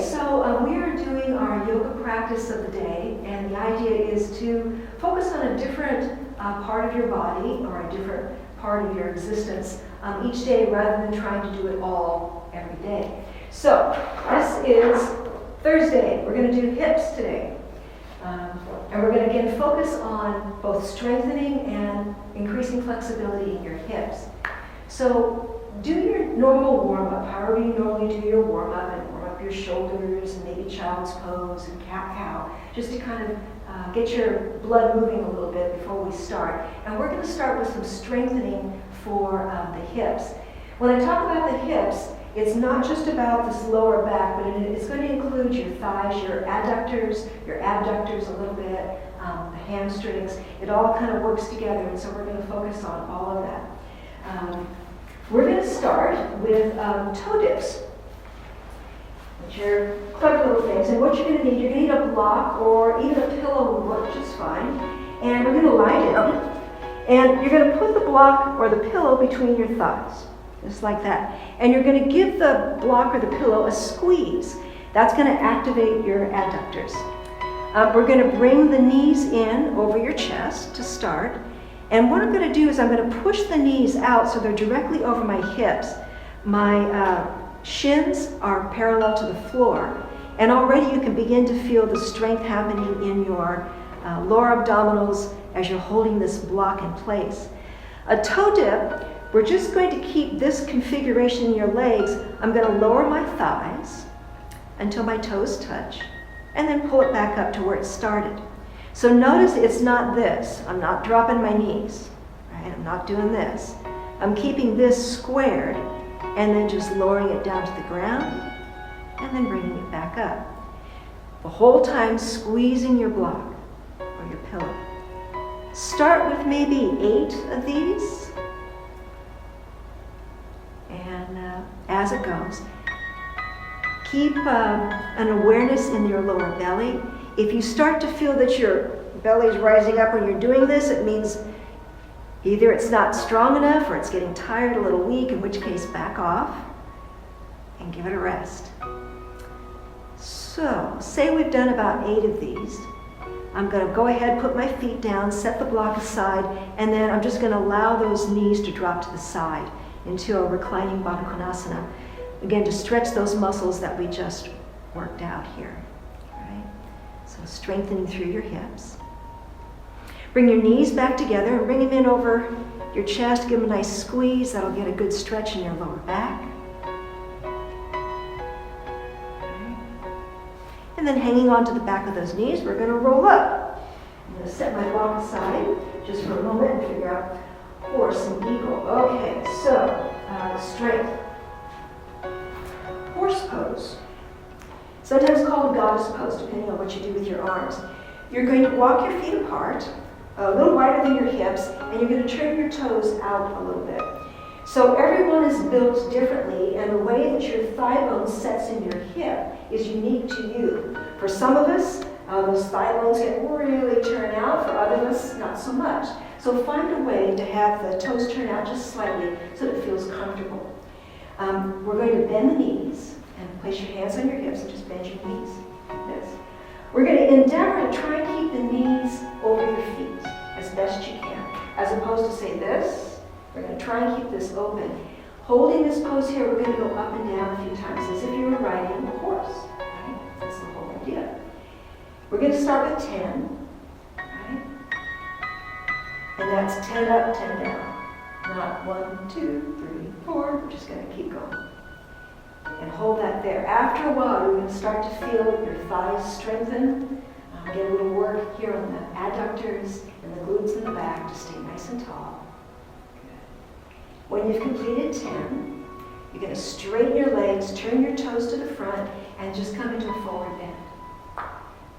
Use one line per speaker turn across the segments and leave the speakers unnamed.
so we are doing our yoga practice of the day, and the idea is to focus on a different part of your body or a different part of your existence each day rather than trying to do it all every day. So this is Thursday. We're going to do hips today. And we're going to again focus on both strengthening and increasing flexibility in your hips. So do your normal warm-up, however you normally do your warm-up, and warm up your shoulders and maybe child's pose and cat-cow, just to kind of get your blood moving a little bit before we start. And we're going to start with some strengthening for the hips. When I talk about the hips, it's not just about this lower back, but it's going to include your thighs, your adductors, your abductors a little bit, the hamstrings. It all kind of works together, and so we're going to focus on all of that. We're going to start with toe dips, which are clever little things. And what you're going to need a block or even a pillow would work just fine. And we're going to lie down, and you're going to put the block or the pillow between your thighs. Just like that. And you're going to give the block or the pillow a squeeze. That's going to activate your adductors. We're going to bring the knees in over your chest to start. And what I'm going to do is I'm going to push the knees out so they're directly over my hips. My shins are parallel to the floor. And already you can begin to feel the strength happening in your lower abdominals as you're holding this block in place. A toe dip, we're just going to keep this configuration in your legs. I'm going to lower my thighs until my toes touch, and then pull it back up to where it started. So notice it's not this. I'm not dropping my knees, right? I'm not doing this. I'm keeping this squared, and then just lowering it down to the ground, and then bringing it back up. The whole time squeezing your block or your pillow. Start with maybe 8 of these. And as it goes, keep an awareness in your lower belly. If you start to feel that your belly is rising up when you're doing this, it means either it's not strong enough or it's getting tired, a little weak, in which case back off and give it a rest. So, say we've done about 8 of these. I'm going to go ahead, put my feet down, set the block aside, and then I'm just going to allow those knees to drop to the side into a reclining Baddha Konasana. Again, to stretch those muscles that we just worked out here. Right? So strengthening through your hips. Bring your knees back together and bring them in over your chest. Give them a nice squeeze. That'll get a good stretch in your lower back. Okay. And then hanging onto the back of those knees, we're going to roll up. I'm going to set my block aside just for a moment and figure out horse and eagle. Okay, so strength. Horse pose. Sometimes called goddess pose, depending on what you do with your arms. You're going to walk your feet apart, a little wider than your hips, and you're going to turn your toes out a little bit. So everyone is built differently, and the way that your thigh bone sets in your hip is unique to you. For some of us, those thigh bones get really turned out. For others of us, not so much. So find a way to have the toes turn out just slightly so that it feels comfortable. We're going to bend the knees and place your hands on your hips and just bend your knees like this. We're going to endeavor to try and keep the knees over your feet as best you can. As opposed to say this, we're going to try and keep this open. Holding this pose here, we're going to go up and down a few times as if you were riding a horse. Right? That's the whole idea. We're going to start with 10. And that's 10 up, 10 down. Not 1, 2, 3, 4. We're just going to keep going. And hold that there. After a while, you're going to start to feel your thighs strengthen. Get a little work here on the adductors and the glutes in the back to stay nice and tall. Good. When you've completed 10, you're going to straighten your legs, turn your toes to the front, and just come into a forward bend.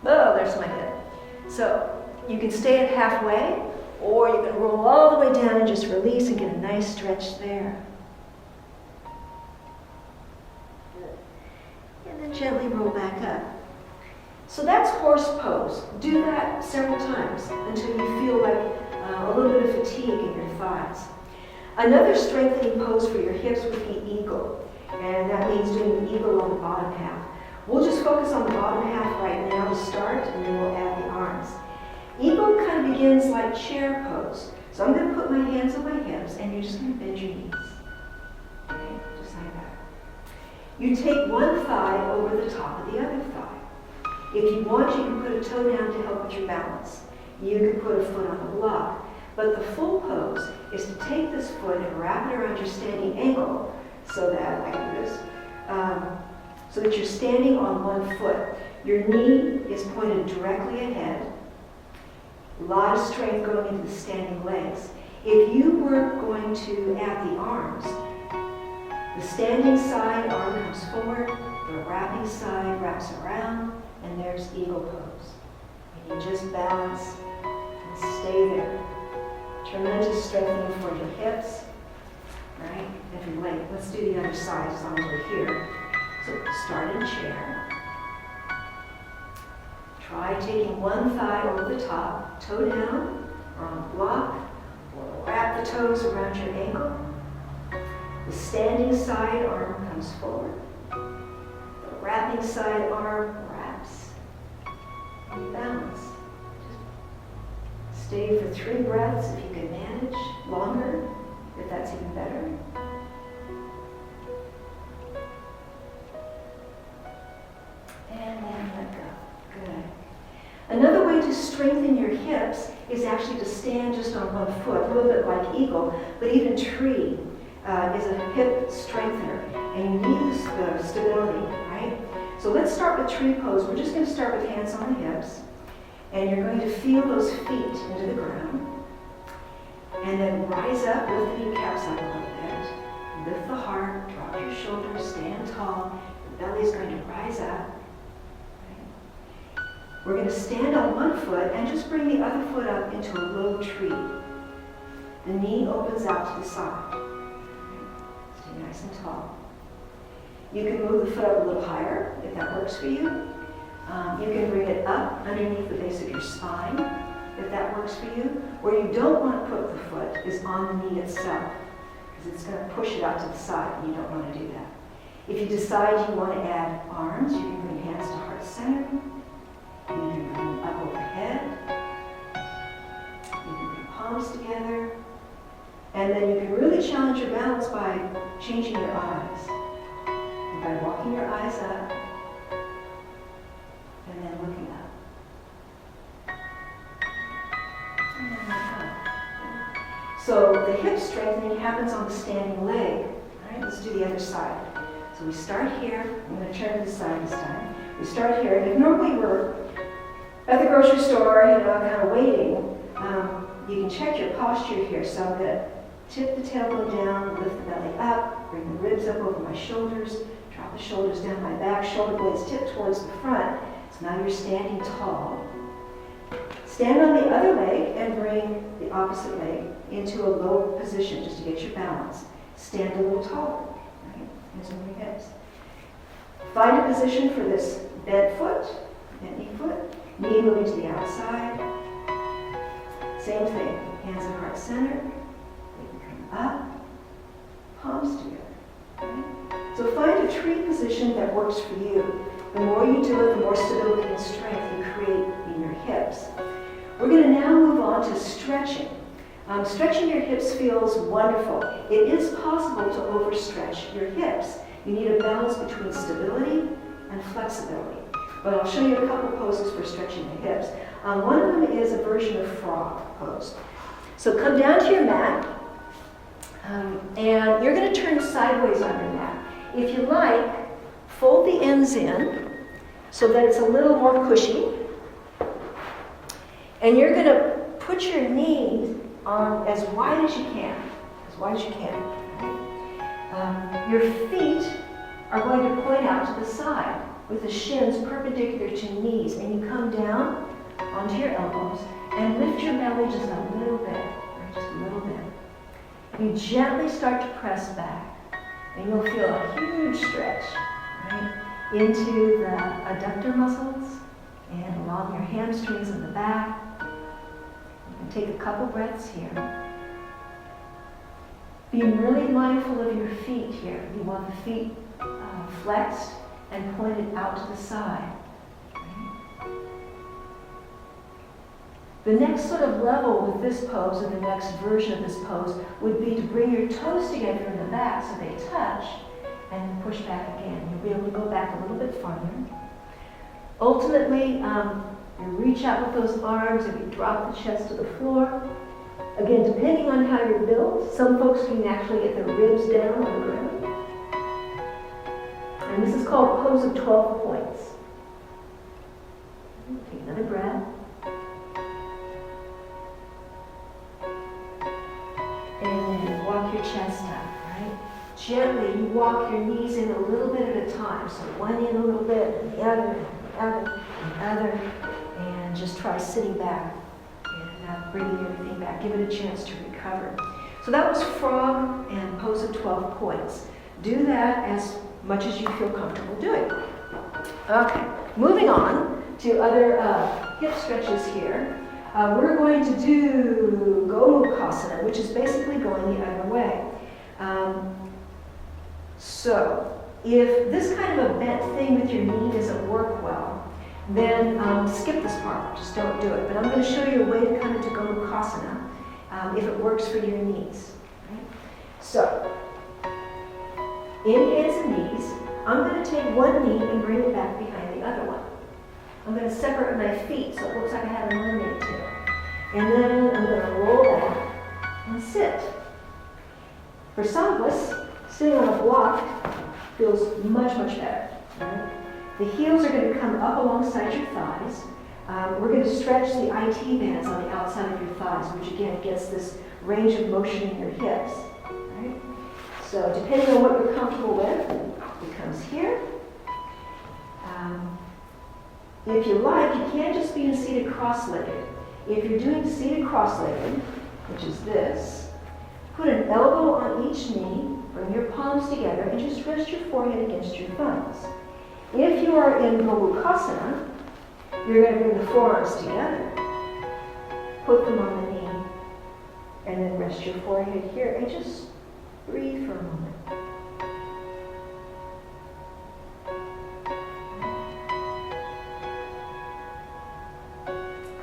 Oh, there's my hip. So you can stay at halfway, or you can roll all the way down and just release and get a nice stretch there. And then gently roll back up. So that's horse pose. Do that several times until you feel like a little bit of fatigue in your thighs. Another strengthening pose for your hips would be eagle. And that means doing the eagle on the bottom half. We'll just focus on the bottom half right now to start, and then we'll add the arms. Eagle kind of begins like chair pose. So I'm going to put my hands on my hips, and you're just going to bend your knees. Okay, just like that. You take one thigh over the top of the other thigh. If you want, you can put a toe down to help with your balance. You can put a foot on the block. But the full pose is to take this foot and wrap it around your standing ankle so that, I can do this, so that you're standing on one foot. Your knee is pointed directly ahead. A lot of strength going into the standing legs. If you were going to add the arms, the standing side arm comes forward, the wrapping side wraps around, and there's eagle pose. And you just balance and stay there. Tremendous strengthening for your hips, right? If you're late, let's do the other side as long as we're here. So start in chair. Try taking one thigh over the top, toe down, or on the block, or wrap the toes around your ankle. The standing side arm comes forward. The wrapping side arm wraps. And balance. Just stay for 3 breaths if you can manage. Longer, if that's even better. And then let go. Good. Another way to strengthen your hips is actually to stand just on one foot, a little bit like eagle, but even tree is a hip strengthener, and you need the stability, right? So let's start with tree pose. We're just going to start with hands on the hips, and you're going to feel those feet into the ground, and then rise up, lift the kneecaps up a little bit, lift the heart, drop your shoulders, stand tall, the belly's going to rise up. We're going to stand on one foot and just bring the other foot up into a low tree. The knee opens out to the side. Stay nice and tall. You can move the foot up a little higher if that works for you. You can bring it up underneath the base of your spine if that works for you. Where you don't want to put the foot is on the knee itself, because it's going to push it out to the side, and you don't want to do that. If you decide you want to add arms, you can bring hands to heart center. You can bring them up overhead. You can bring palms together. And then you can really challenge your balance by changing your eyes. And by walking your eyes up and then looking up. And then look up. So the hip strengthening happens on the standing leg. All right, let's do the other side. So we start here. I'm going to turn to the side this time. We start here. And if normally we're at the grocery store, kind of waiting, you can check your posture here. So I'm going to tip the tailbone down, lift the belly up, bring the ribs up over my shoulders, drop the shoulders down my back, shoulder blades tip towards the front. So now you're standing tall. Stand on the other leg and bring the opposite leg into a low position just to get your balance. Stand a little taller, right? Using your hips. Find a position for this bent foot, bent knee foot. Knee moving to the outside. Same thing. Hands at heart center. They can come up. Palms together. Okay? So find a tree position that works for you. The more you do it, the more stability and strength you create in your hips. We're going to now move on to stretching. Stretching your hips feels wonderful. It is possible to overstretch your hips. You need a balance between stability and flexibility. But I'll show you a couple poses for stretching the hips. One of them is a version of frog pose. So come down to your mat, and you're going to turn sideways on your mat. If you like, fold the ends in so that it's a little more cushy. And you're going to put your knees on as wide as you can. As wide as you can. Your feet are going to point out to the side with the shins perpendicular to your knees, and you come down onto your elbows and lift your belly just a little bit, right? Just a little bit. You gently start to press back, and you'll feel a huge stretch, right, into the adductor muscles and along your hamstrings in the back. You can take a couple breaths here. Being really mindful of your feet here. You want the feet flexed. and point it out to the side. The next sort of level with this pose, or the next version of this pose, would be to bring your toes together in the back so they touch, and then push back again. You'll be able to go back a little bit farther. Ultimately, you reach out with those arms and you drop the chest to the floor. Again, depending on how you're built, some folks can actually get their ribs down on the ground. And this is called pose of 12 points. Take another breath. And then walk your chest up, right? Gently, you walk your knees in a little bit at a time. So one in a little bit, and the other, and the other, and the other. And just try sitting back and bringing everything back. Give it a chance to recover. So that was frog and pose of 12 points. Do that as much as you feel comfortable doing. Okay, moving on to other hip stretches here. We're going to do Gomukhasana, which is basically going the other way. So if this kind of a bent thing with your knee doesn't work well, then skip this part, just don't do it. But I'm going to show you a way to come into Gomukhasana if it works for your knees. Right? So, in hands and knees, I'm going to take one knee and bring it back behind the other one. I'm going to separate my feet so it looks like I have a mermaid tail. And then I'm going to roll back and sit. For some of us, sitting on a block feels much, much better. Right? The heels are going to come up alongside your thighs. We're going to stretch the IT bands on the outside of your thighs, which again gets this range of motion in your hips. Right? So depending on what you're comfortable with, it comes here. If you like, you can't just be in seated cross-legged. If you're doing seated cross-legged, which is this, put an elbow on each knee, bring your palms together, and just rest your forehead against your thumbs. If you are in Gomukhasana, you're going to bring the forearms together, put them on the knee, and then rest your forehead here, and just breathe for a moment.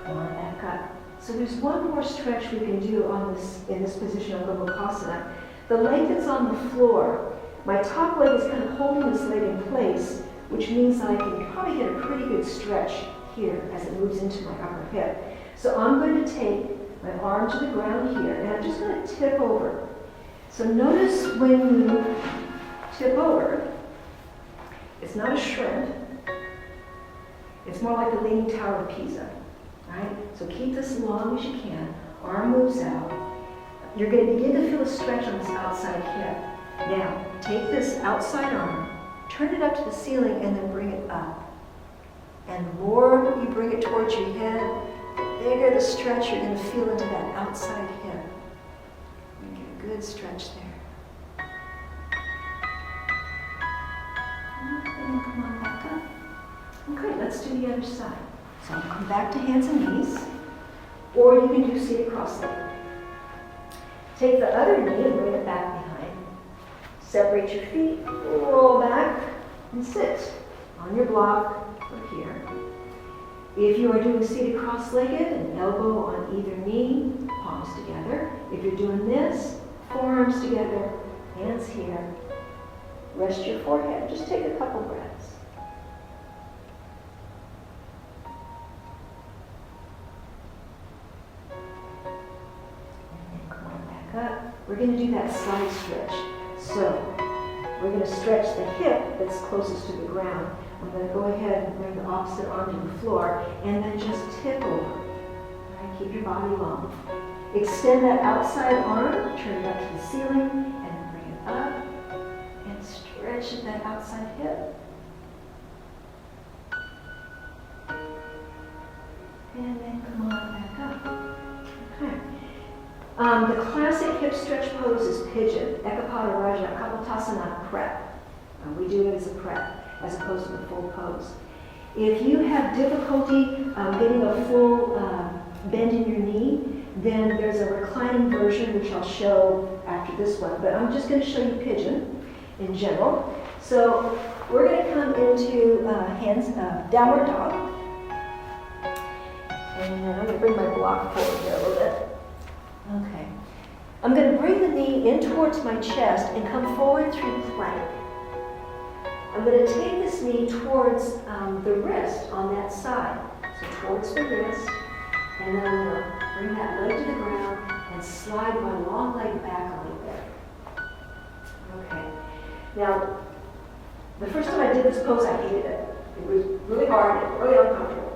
Come on, back up. So there's one more stretch we can do on this in this position of Gomukhasana. The leg that's on the floor, my top leg is kind of holding this leg in place, which means that I can probably get a pretty good stretch here as it moves into my upper hip. So I'm going to take my arm to the ground here, and I'm just going to tip over. So notice when you tip over, it's not a shrimp. It's more like the Leaning Tower of Pisa, right? So keep this as long as you can. Arm moves out. You're going to begin to feel a stretch on this outside hip. Now, take this outside arm, turn it up to the ceiling, and then bring it up. And the more you bring it towards your head, the bigger the stretch you're going to feel into that outside hip. And get a good stretch there. And then come on back up. Okay, let's do the other side. So come back to hands and knees, or you can do seated cross-legged. Take the other knee and bring it back behind. Separate your feet, roll back, and sit on your block or here. If you are doing seated cross-legged, an elbow on either knee, palms together. If you're doing this, forearms together, hands here. Rest your forehead. Just take a couple breaths. Up. We're going to do that side stretch. So we're going to stretch the hip that's closest to the ground. I'm going to go ahead and bring the opposite arm to the floor and then just tip over. Right? Keep your body long. Extend that outside arm, turn it up to the ceiling, and bring it up and stretch at that outside hip. And then come on back up. Okay. The classic hip stretch pose is Pigeon, Ekapada Raja, Kapotasana prep. We do it as a prep, as opposed to the full pose. If you have difficulty getting a full bend in your knee, then there's a reclining version, which I'll show after this one. But I'm just going to show you Pigeon in general. So we're going to come into downward dog. And I'm going to bring my block forward here a little bit. Okay. I'm going to bring the knee in towards my chest and come forward through plank. I'm going to take this knee towards the wrist on that side. So towards the wrist. And then I'm going to bring that leg to the ground and slide my long leg back a little bit. Okay. Now, the first time I did this pose, I hated it. It was really hard and really uncomfortable.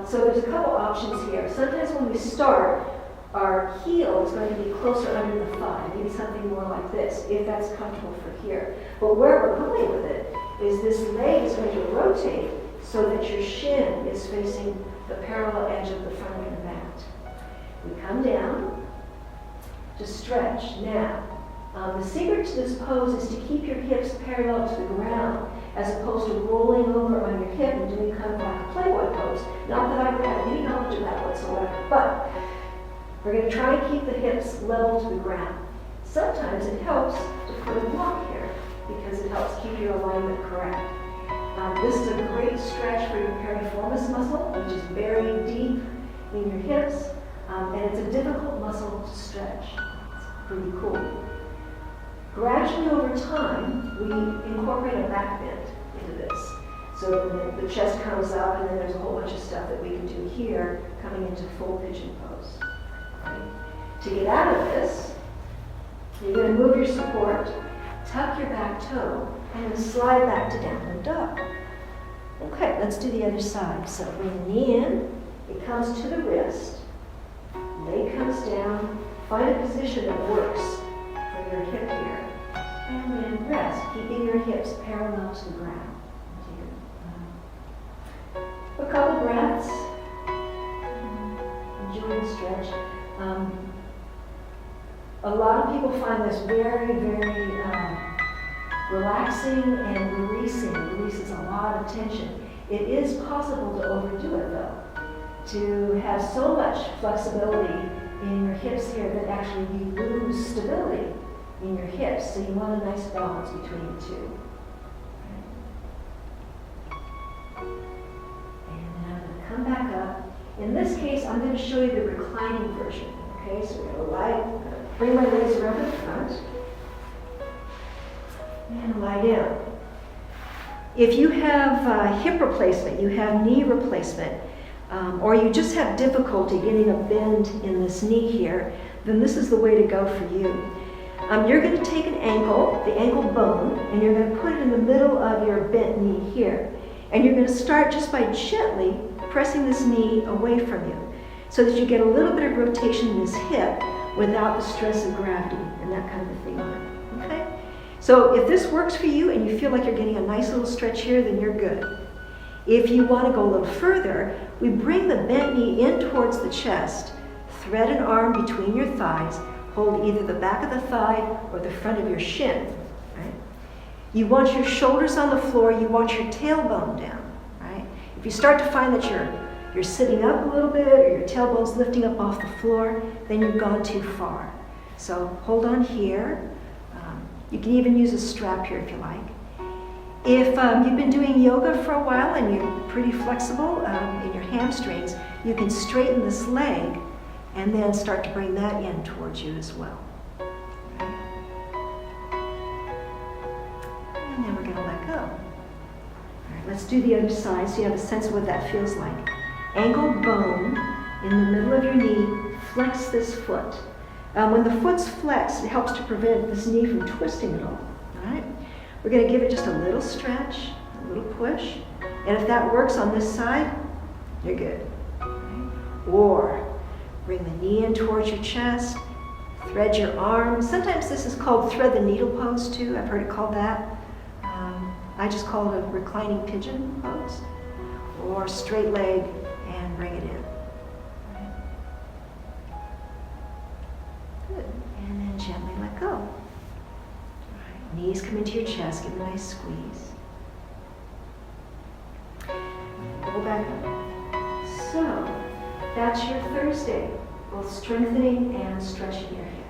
So there's a couple options here. Sometimes when we start, our heel is going to be closer under the thigh, maybe something more like this, if that's comfortable for here. But where we're going with it is this leg is going to rotate so that your shin is facing the parallel edge of the front of your mat. We come down to stretch. Now, the secret to this pose is to keep your hips parallel to the ground as opposed to rolling over on your hip and doing kind of like a Playboy pose. Not that I have any knowledge of that whatsoever, but we're going to try and keep the hips level to the ground. Sometimes it helps to put a block here because it helps keep your alignment correct. This is a great stretch for your piriformis muscle, which is buried deep in your hips, and it's a difficult muscle to stretch. It's pretty cool. Gradually over time, we incorporate a back bend into this. So the chest comes up, and then there's a whole bunch of stuff that we can do here, coming into full pigeon pose. Okay. To get out of this, you're going to move your support, tuck your back toe, and then slide back to downward dog. Okay, let's do the other side. So bring the knee in, it comes to the wrist, leg comes down, find a position that works for your hip here. And then rest, keeping your hips parallel to the ground. A couple breaths. Enjoy the stretch. A lot of people find this very, very relaxing and releasing. It releases a lot of tension. It is possible to overdo it though. To have so much flexibility in your hips here that actually you lose stability in your hips, so you want a nice balance between the two. And then I'm going to come back up. In this case, I'm going to show you the reclining version. Okay, so we're going to bring my legs around the front, and lie down. If you have hip replacement, you have knee replacement, or you just have difficulty getting a bend in this knee here, then this is the way to go for you. You're going to take an ankle, the ankle bone, and you're going to put it in the middle of your bent knee here. And you're going to start just by gently pressing this knee away from you so that you get a little bit of rotation in this hip without the stress of gravity and that kind of thing on it. Okay? So if this works for you and you feel like you're getting a nice little stretch here, then you're good. If you want to go a little further, we bring the bent knee in towards the chest, thread an arm between your thighs, hold either the back of the thigh or the front of your shin. Right? You want your shoulders on the floor, you want your tailbone down. Right? If you start to find that you're sitting up a little bit or your tailbone's lifting up off the floor, then you've gone too far. So hold on here. You can even use a strap here if you like. If you've been doing yoga for a while and you're pretty flexible in your hamstrings, you can straighten this leg and then start to bring that in towards you as well. Okay. And then we're going to let go. All right, let's do the other side so you have a sense of what that feels like. Ankle bone in the middle of your knee, flex this foot. When the foot's flexed, it helps to prevent this knee from twisting at all. All right? We're going to give it just a little stretch, a little push. And if that works on this side, you're good. Right? Or bring the knee in towards your chest, thread your arms. Sometimes this is called thread the needle pose too. I've heard it called that. I just call it a reclining pigeon pose. Or straight leg and bring it in. Good. And then gently let go. All right. Knees come into your chest, give a nice squeeze. Pull back up. So, that's your Thursday, both strengthening and stretching your hips.